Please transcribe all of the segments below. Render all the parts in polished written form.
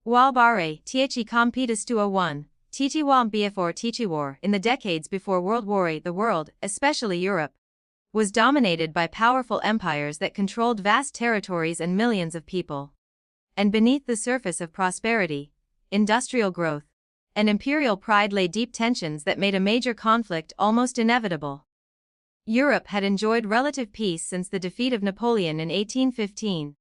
Walbare, The Competus 201, Titiwam Biafor Tichiwar. In the decades before World War I, the world, especially Europe, was dominated by powerful empires that controlled vast territories and millions of people. And beneath the surface of prosperity, industrial growth, and imperial pride lay deep tensions that made a major conflict almost inevitable. Europe had enjoyed relative peace since the defeat of Napoleon in 1815.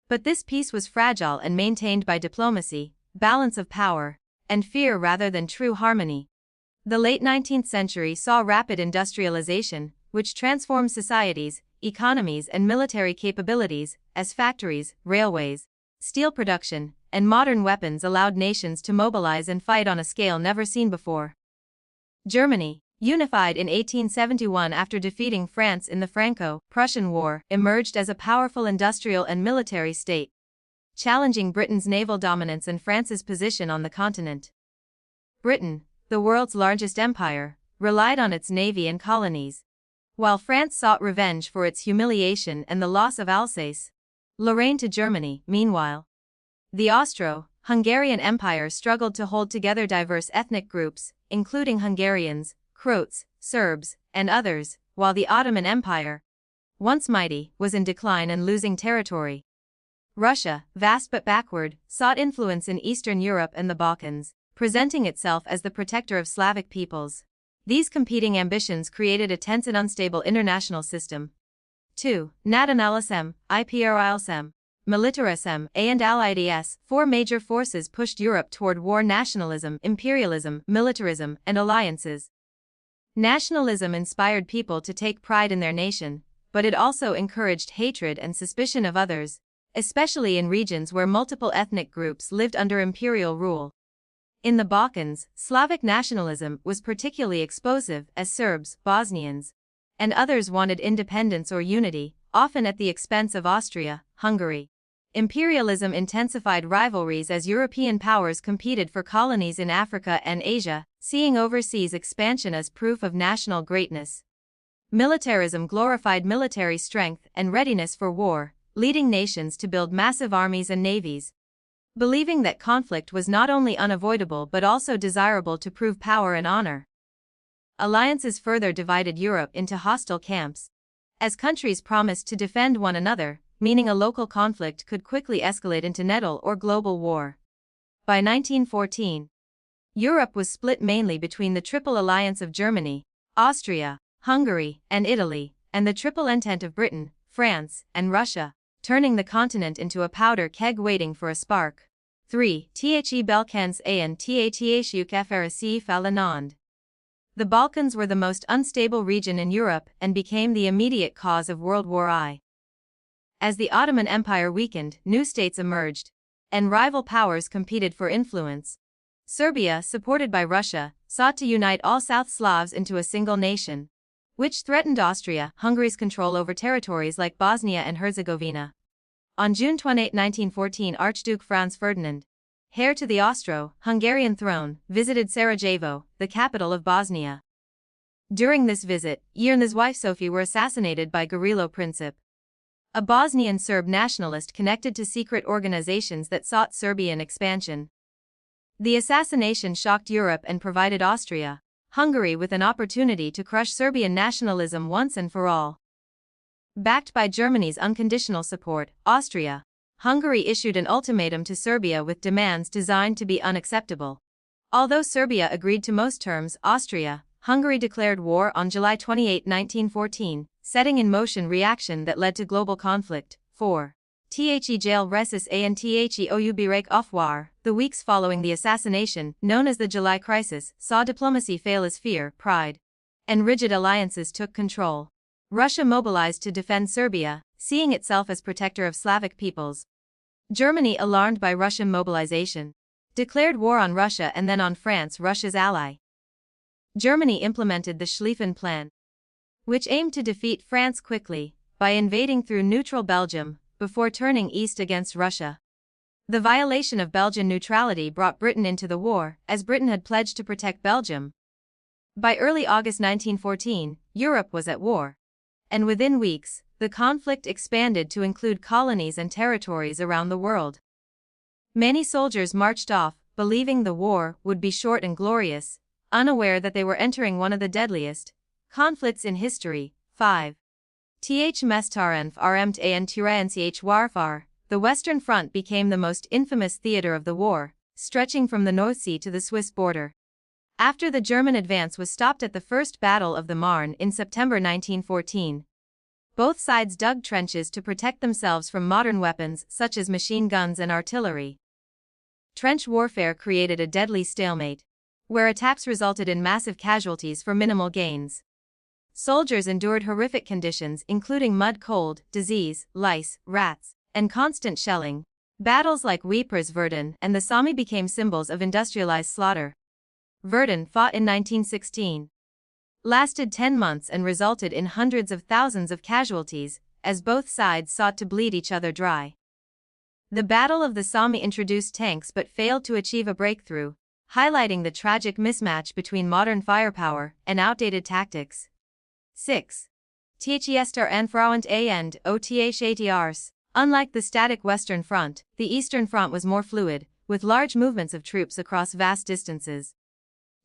But this peace was fragile and maintained by diplomacy, balance of power, and fear rather than true harmony. The late 19th century saw rapid industrialization, which transformed societies, economies and military capabilities, as factories, railways, steel production, and modern weapons allowed nations to mobilize and fight on a scale never seen before. Germany, unified in 1871 after defeating France in the Franco-Prussian War, emerged as a powerful industrial and military state, challenging Britain's naval dominance and France's position on the continent. Britain, the world's largest empire, relied on its navy and colonies, while France sought revenge for its humiliation and the loss of Alsace-Lorraine to Germany. Meanwhile, the Austro-Hungarian Empire struggled to hold together diverse ethnic groups, including Hungarians, Croats, Serbs, and others, while the Ottoman Empire, once mighty, was in decline and losing territory. Russia, vast but backward, sought influence in Eastern Europe and the Balkans, presenting itself as the protector of Slavic peoples. These competing ambitions created a tense and unstable international system. 2. Nationalism, IPRILSM, Militarism, and Allieds. Four major forces pushed Europe toward war: nationalism, imperialism, militarism, and alliances. Nationalism inspired people to take pride in their nation, but it also encouraged hatred and suspicion of others, especially in regions where multiple ethnic groups lived under imperial rule. In the Balkans, Slavic nationalism was particularly explosive as Serbs, Bosnians, and others wanted independence or unity, often at the expense of Austria, Hungary. Imperialism intensified rivalries as European powers competed for colonies in Africa and Asia, seeing overseas expansion as proof of national greatness. Militarism glorified military strength and readiness for war, leading nations to build massive armies and navies, believing that conflict was not only unavoidable but also desirable to prove power and honor. Alliances further divided Europe into hostile camps, as countries promised to defend one another, meaning a local conflict could quickly escalate into national or global war. By 1914, Europe was split mainly between the Triple Alliance of Germany, Austria, Hungary, and Italy, and the Triple Entente of Britain, France, and Russia, turning the continent into a powder keg waiting for a spark. 3. The Balkans and the Falanand. The Balkans were the most unstable region in Europe and became the immediate cause of World War I. As the Ottoman Empire weakened, new states emerged, and rival powers competed for influence. Serbia, supported by Russia, sought to unite all South Slavs into a single nation, which threatened Austria-Hungary's control over territories like Bosnia and Herzegovina. On June 28, 1914, Archduke Franz Ferdinand, heir to the Austro-Hungarian throne, visited Sarajevo, the capital of Bosnia. During this visit, he and his wife Sophie were assassinated by Gavrilo Princip, a Bosnian Serb nationalist connected to secret organizations that sought Serbian expansion. The assassination shocked Europe and provided Austria-Hungary with an opportunity to crush Serbian nationalism once and for all. Backed by Germany's unconditional support, Austria-Hungary issued an ultimatum to Serbia with demands designed to be unacceptable. Although Serbia agreed to most terms, Austria-Hungary declared war on July 28, 1914, setting in motion reaction that led to global conflict. 4. The jail resis and the off war. The weeks following the assassination, known as the July Crisis, saw diplomacy fail as fear, pride, and rigid alliances took control. Russia mobilized to defend Serbia, seeing itself as protector of Slavic peoples. Germany, alarmed by Russian mobilization, declared war on Russia and then on France, Russia's ally. Germany implemented the Schlieffen Plan, which aimed to defeat France quickly, by invading through neutral Belgium, before turning east against Russia. The violation of Belgian neutrality brought Britain into the war, as Britain had pledged to protect Belgium. By early August 1914, Europe was at war, and within weeks, the conflict expanded to include colonies and territories around the world. Many soldiers marched off, believing the war would be short and glorious, unaware that they were entering one of the deadliest conflicts in history. 5. Th Mestarnf Rmt an Turanch Warfar. The Western Front became the most infamous theater of the war, stretching from the North Sea to the Swiss border. After the German advance was stopped at the First Battle of the Marne in September 1914, both sides dug trenches to protect themselves from modern weapons such as machine guns and artillery. Trench warfare created a deadly stalemate, where attacks resulted in massive casualties for minimal gains. Soldiers endured horrific conditions including mud cold, disease, lice, rats, and constant shelling. Battles like Ypres Verdun and the Somme became symbols of industrialized slaughter. Verdun, fought in 1916, lasted 10 months and resulted in hundreds of thousands of casualties, as both sides sought to bleed each other dry. The Battle of the Somme introduced tanks but failed to achieve a breakthrough, highlighting the tragic mismatch between modern firepower and outdated tactics. 6. Tchester Anfrauent and Othatrs. Unlike the static Western Front, the Eastern Front was more fluid, with large movements of troops across vast distances.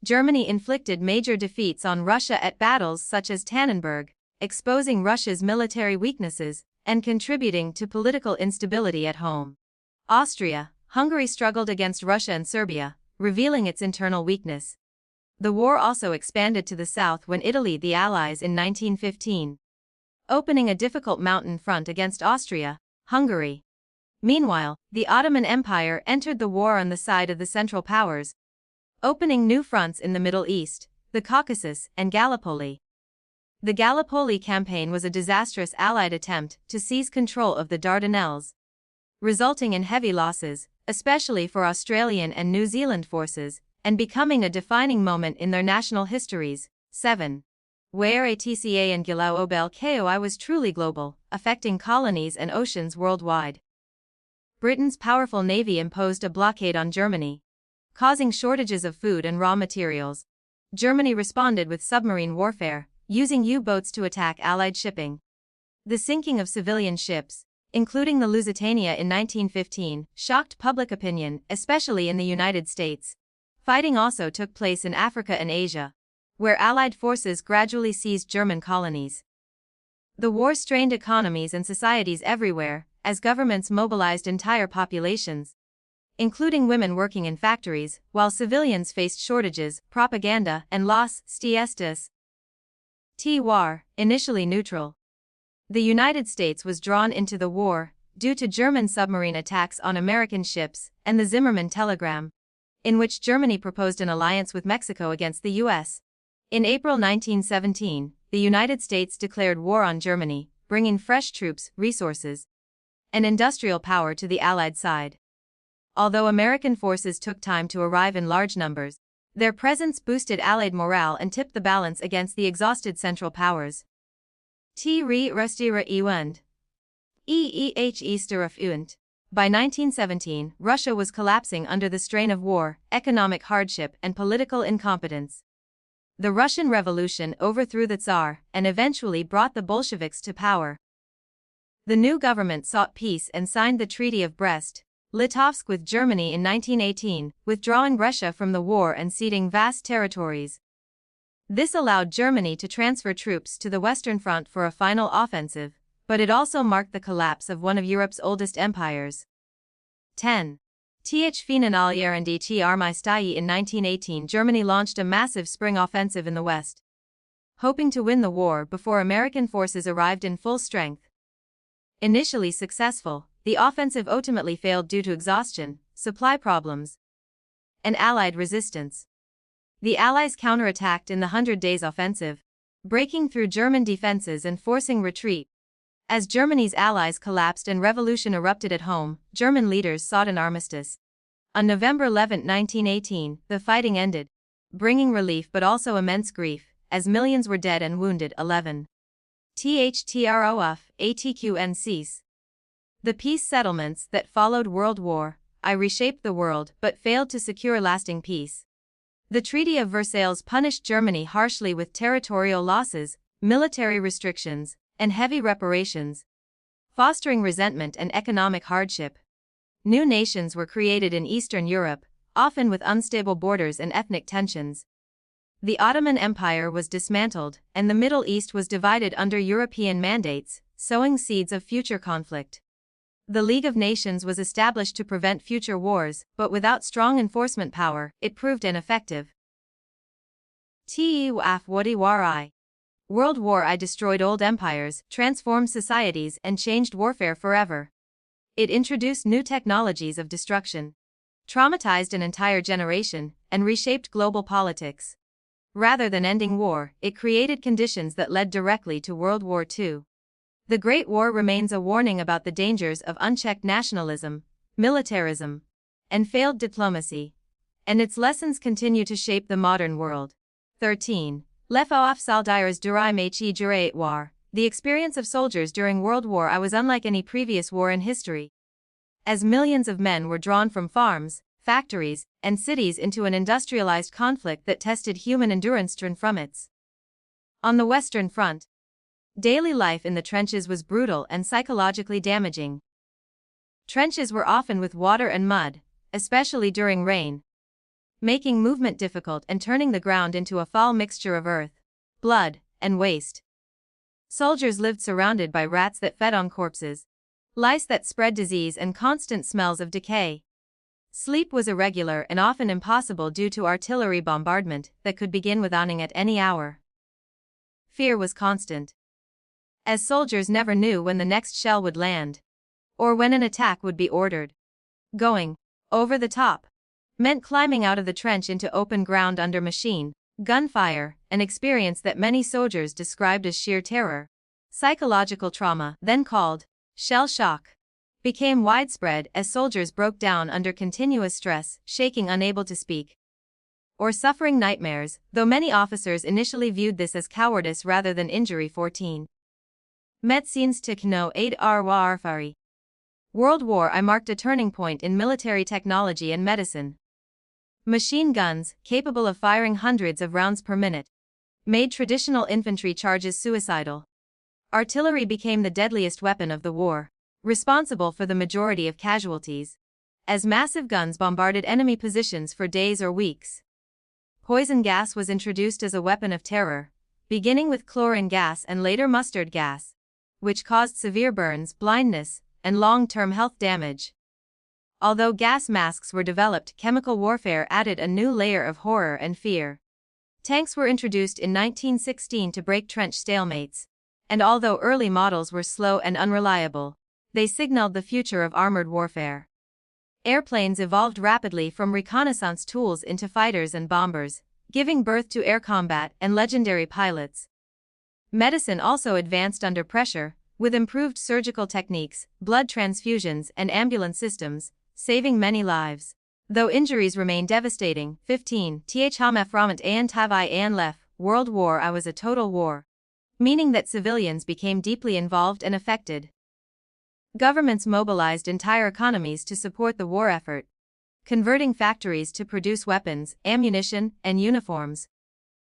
Germany inflicted major defeats on Russia at battles such as Tannenberg, exposing Russia's military weaknesses and contributing to political instability at home. Austria-Hungary struggled against Russia and Serbia, revealing its internal weakness. The war also expanded to the south when Italy the Allies in 1915, opening a difficult mountain front against Austria-Hungary. Meanwhile, the Ottoman Empire entered the war on the side of the Central Powers, opening new fronts in the Middle East, the Caucasus, and Gallipoli. The Gallipoli campaign was a disastrous Allied attempt to seize control of the Dardanelles, resulting in heavy losses, especially for Australian and New Zealand forces, and becoming a defining moment in their national histories. 7. Where ATCA and Gilau Obel Koi was truly global, affecting colonies and oceans worldwide. Britain's powerful navy imposed a blockade on Germany, causing shortages of food and raw materials. Germany responded with submarine warfare, using U-boats to attack Allied shipping. The sinking of civilian ships, including the Lusitania in 1915, shocked public opinion, especially in the United States. Fighting also took place in Africa and Asia, where Allied forces gradually seized German colonies. The war strained economies and societies everywhere, as governments mobilized entire populations, including women working in factories, while civilians faced shortages, propaganda, and loss. Stiestis. War, initially neutral. The United States was drawn into the war due to German submarine attacks on American ships and the Zimmermann Telegram, in which Germany proposed an alliance with Mexico against the U.S. In April 1917, the United States declared war on Germany, bringing fresh troops, resources, and industrial power to the Allied side. Although American forces took time to arrive in large numbers, their presence boosted Allied morale and tipped the balance against the exhausted Central Powers. Restira Ewend. Eastera. By 1917, Russia was collapsing under the strain of war, economic hardship, and political incompetence. The Russian Revolution overthrew the Tsar and eventually brought the Bolsheviks to power. The new government sought peace and signed the Treaty of Brest-Litovsk with Germany in 1918, withdrawing Russia from the war and ceding vast territories. This allowed Germany to transfer troops to the Western Front for a final offensive, but it also marked the collapse of one of Europe's oldest empires. 10. Finaljahren die Armistice. In 1918, Germany launched a massive spring offensive in the West, hoping to win the war before American forces arrived in full strength. Initially successful, the offensive ultimately failed due to exhaustion, supply problems, and Allied resistance. The Allies counterattacked in the 100 Days Offensive, breaking through German defenses and forcing retreat. As Germany's allies collapsed and revolution erupted at home, German leaders sought an armistice. On November 11, 1918, the fighting ended, bringing relief but also immense grief, as millions were dead and wounded. 11. THTROF, ATQN cease. The peace settlements that followed World War I reshaped the world but failed to secure lasting peace. The Treaty of Versailles punished Germany harshly with territorial losses, military restrictions, and heavy reparations, fostering resentment and economic hardship. New nations were created in Eastern Europe, often with unstable borders and ethnic tensions. The Ottoman Empire was dismantled, and the Middle East was divided under European mandates, sowing seeds of future conflict. The League of Nations was established to prevent future wars, but without strong enforcement power, it proved ineffective. World War I destroyed old empires, transformed societies, and changed warfare forever. It introduced new technologies of destruction, traumatized an entire generation, and reshaped global politics. Rather than ending war, it created conditions that led directly to World War II. The Great War remains a warning about the dangers of unchecked nationalism, militarism, and failed diplomacy, and its lessons continue to shape the modern world. 13. L'effort durant war. The experience of soldiers during World War I was unlike any previous war in history. As millions of men were drawn from farms, factories, and cities into an industrialized conflict that tested human endurance from its. On the Western Front, daily life in the trenches was brutal and psychologically damaging. Trenches were often with water and mud, especially during rain, making movement difficult and turning the ground into a foul mixture of earth, blood, and waste. Soldiers lived surrounded by rats that fed on corpses, lice that spread disease, and constant smells of decay. Sleep was irregular and often impossible due to artillery bombardment that could begin with awning at any hour. Fear was constant, as soldiers never knew when the next shell would land, or when an attack would be ordered. Going over the top meant climbing out of the trench into open ground under machine gunfire, an experience that many soldiers described as sheer terror. Psychological trauma, then called shell shock, became widespread as soldiers broke down under continuous stress, shaking, unable to speak, or suffering nightmares, though many officers initially viewed this as cowardice rather than injury. 14. Médecins techno-8 Warfare. World War I marked a turning point in military technology and medicine. Machine guns, capable of firing hundreds of rounds per minute, made traditional infantry charges suicidal. Artillery became the deadliest weapon of the war, responsible for the majority of casualties, as massive guns bombarded enemy positions for days or weeks. Poison gas was introduced as a weapon of terror, beginning with chlorine gas and later mustard gas, which caused severe burns, blindness, and long-term health damage. Although gas masks were developed, chemical warfare added a new layer of horror and fear. Tanks were introduced in 1916 to break trench stalemates, and although early models were slow and unreliable, they signaled the future of armored warfare. Airplanes evolved rapidly from reconnaissance tools into fighters and bombers, giving birth to air combat and legendary pilots. Medicine also advanced under pressure, with improved surgical techniques, blood transfusions, and ambulance systems, saving many lives. Though injuries remain devastating. 15. World War I was a total war, meaning that civilians became deeply involved and affected. Governments mobilized entire economies to support the war effort, converting factories to produce weapons, ammunition, and uniforms.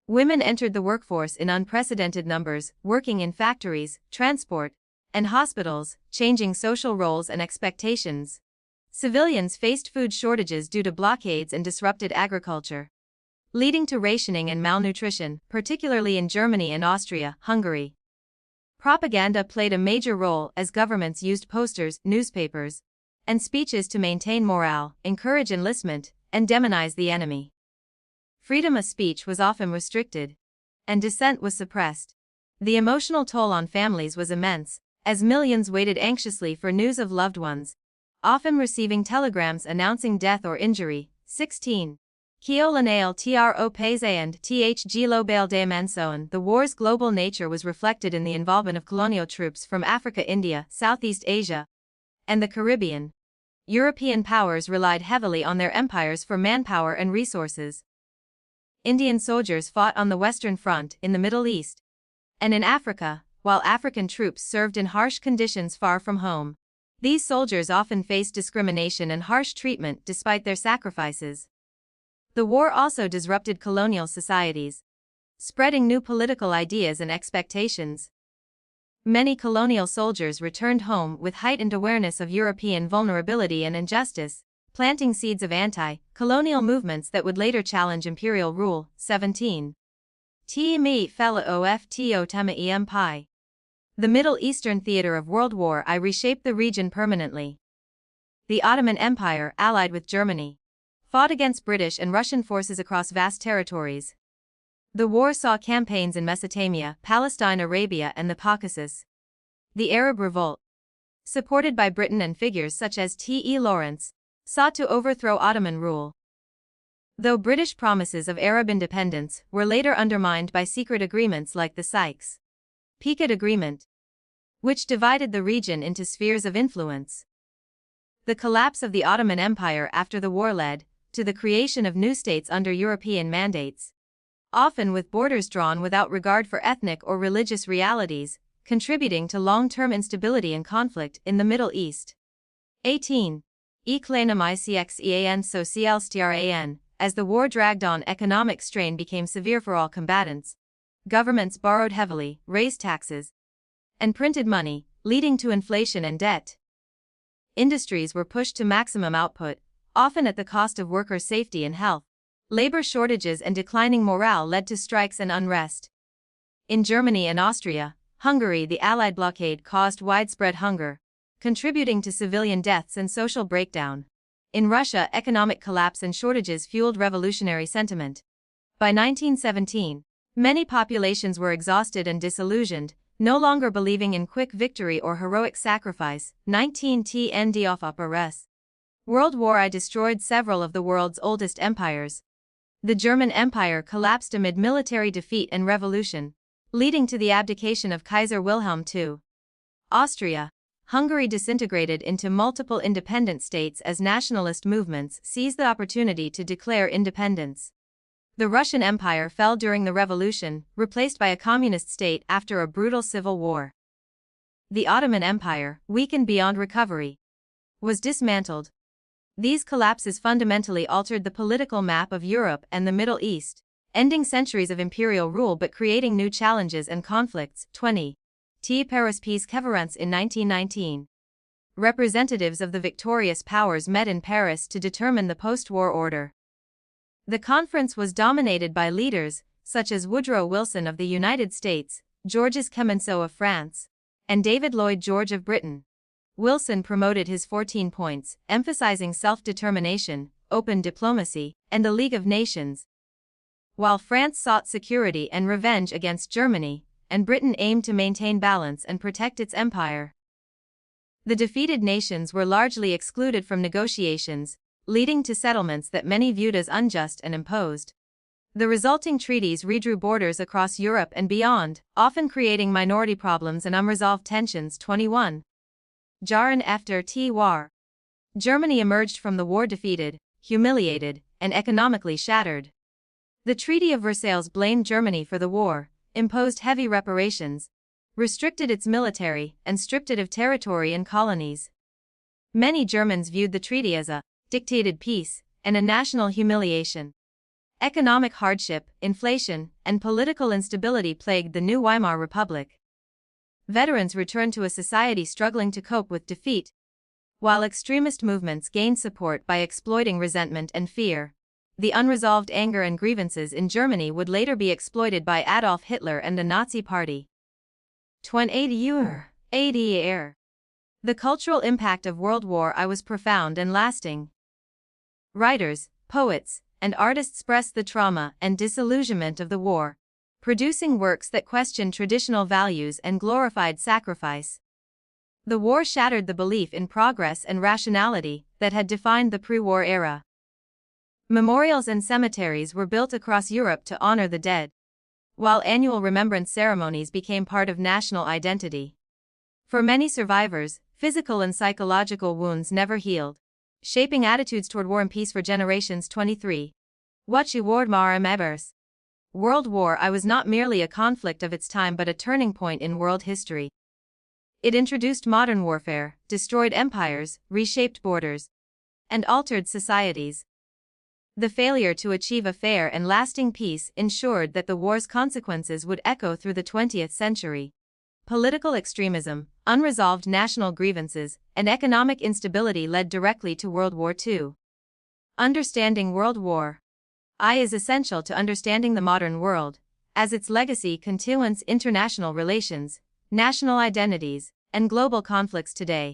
Women entered the workforce in unprecedented numbers, working in factories, transport, and hospitals, changing social roles and expectations. Civilians faced food shortages due to blockades and disrupted agriculture, leading to rationing and malnutrition, particularly in Germany and Austria-Hungary. Propaganda played a major role as governments used posters, newspapers, and speeches to maintain morale, encourage enlistment, and demonize the enemy. Freedom of speech was often restricted, and dissent was suppressed. The emotional toll on families was immense, as millions waited anxiously for news of loved ones, often receiving telegrams announcing death or injury. 16. Kiolanale tro and thg lobale de mansoen. The war's global nature was reflected in the involvement of colonial troops from Africa, India, Southeast Asia, and the Caribbean. European powers relied heavily on their empires for manpower and resources. Indian soldiers fought on the Western Front in the Middle East and in Africa, while African troops served in harsh conditions far from home. These soldiers often faced discrimination and harsh treatment despite their sacrifices. The war also disrupted colonial societies, spreading new political ideas and expectations. Many colonial soldiers returned home with heightened awareness of European vulnerability and injustice, planting seeds of anti-colonial movements that would later challenge imperial rule. 17. Tmi fella ofto tema empi. The Middle Eastern theater of World War I reshaped the region permanently. The Ottoman Empire, allied with Germany, fought against British and Russian forces across vast territories. The war saw campaigns in Mesopotamia, Palestine, Arabia, and the Caucasus. The Arab Revolt, supported by Britain and figures such as T.E. Lawrence, sought to overthrow Ottoman rule. Though British promises of Arab independence were later undermined by secret agreements like the Sykes-Picot Agreement, which divided the region into spheres of influence. The collapse of the Ottoman Empire after the war led to the creation of new states under European mandates, often with borders drawn without regard for ethnic or religious realities, contributing to long-term instability and conflict in the Middle East. 18. Eclanomicxean socialstran. As the war dragged on, economic strain became severe for all combatants. Governments borrowed heavily, raised taxes, and printed money, leading to inflation and debt. Industries were pushed to maximum output, often at the cost of worker safety and health. Labor shortages and declining morale led to strikes and unrest. In Germany and Austria-Hungary, the Allied blockade caused widespread hunger, contributing to civilian deaths and social breakdown. In Russia, economic collapse and shortages fueled revolutionary sentiment. By 1917, many populations were exhausted and disillusioned, no longer believing in quick victory or heroic sacrifice. 19 TND of Operas. World War I destroyed several of the world's oldest empires. The German Empire collapsed amid military defeat and revolution, leading to the abdication of Kaiser Wilhelm II. Austria-Hungary disintegrated into multiple independent states as nationalist movements seized the opportunity to declare independence. The Russian Empire fell during the revolution, replaced by a communist state after a brutal civil war. The Ottoman Empire, weakened beyond recovery, was dismantled. These collapses fundamentally altered the political map of Europe and the Middle East, ending centuries of imperial rule but creating new challenges and conflicts. 20. Paris Peace Conference in 1919. Representatives of the victorious powers met in Paris to determine the post-war order. The conference was dominated by leaders such as Woodrow Wilson of the United States, Georges Clemenceau of France, and David Lloyd George of Britain. Wilson promoted his 14 points, emphasizing self-determination, open diplomacy, and the League of Nations, while France sought security and revenge against Germany, and Britain aimed to maintain balance and protect its empire. The defeated nations were largely excluded from negotiations, leading to settlements that many viewed as unjust and imposed. The resulting treaties redrew borders across Europe and beyond, often creating minority problems and unresolved tensions. 21. Jahren after the war. Germany emerged from the war defeated, humiliated, and economically shattered. The Treaty of Versailles blamed Germany for the war, imposed heavy reparations, restricted its military, and stripped it of territory and colonies. Many Germans viewed the treaty as a dictated peace and a national humiliation. Economic hardship, inflation, and political instability plagued the new Weimar Republic. Veterans returned to a society struggling to cope with defeat, while extremist movements gained support by exploiting resentment and fear. The unresolved anger and grievances in Germany would later be exploited by Adolf Hitler and the Nazi Party. 20. The cultural impact of World War I was profound and lasting. Writers, poets, and artists expressed the trauma and disillusionment of the war, producing works that questioned traditional values and glorified sacrifice. The war shattered the belief in progress and rationality that had defined the pre-war era. Memorials and cemeteries were built across Europe to honor the dead, while annual remembrance ceremonies became part of national identity. For many survivors, physical and psychological wounds never healed, shaping attitudes toward war and peace for generations. 23. World War I was not merely a conflict of its time but a turning point in world history. It introduced modern warfare, destroyed empires, reshaped borders, and altered societies. The failure to achieve a fair and lasting peace ensured that the war's consequences would echo through the 20th century. Political extremism, unresolved national grievances, and economic instability led directly to World War II. Understanding World War I is essential to understanding the modern world, as its legacy continues international relations, national identities, and global conflicts today.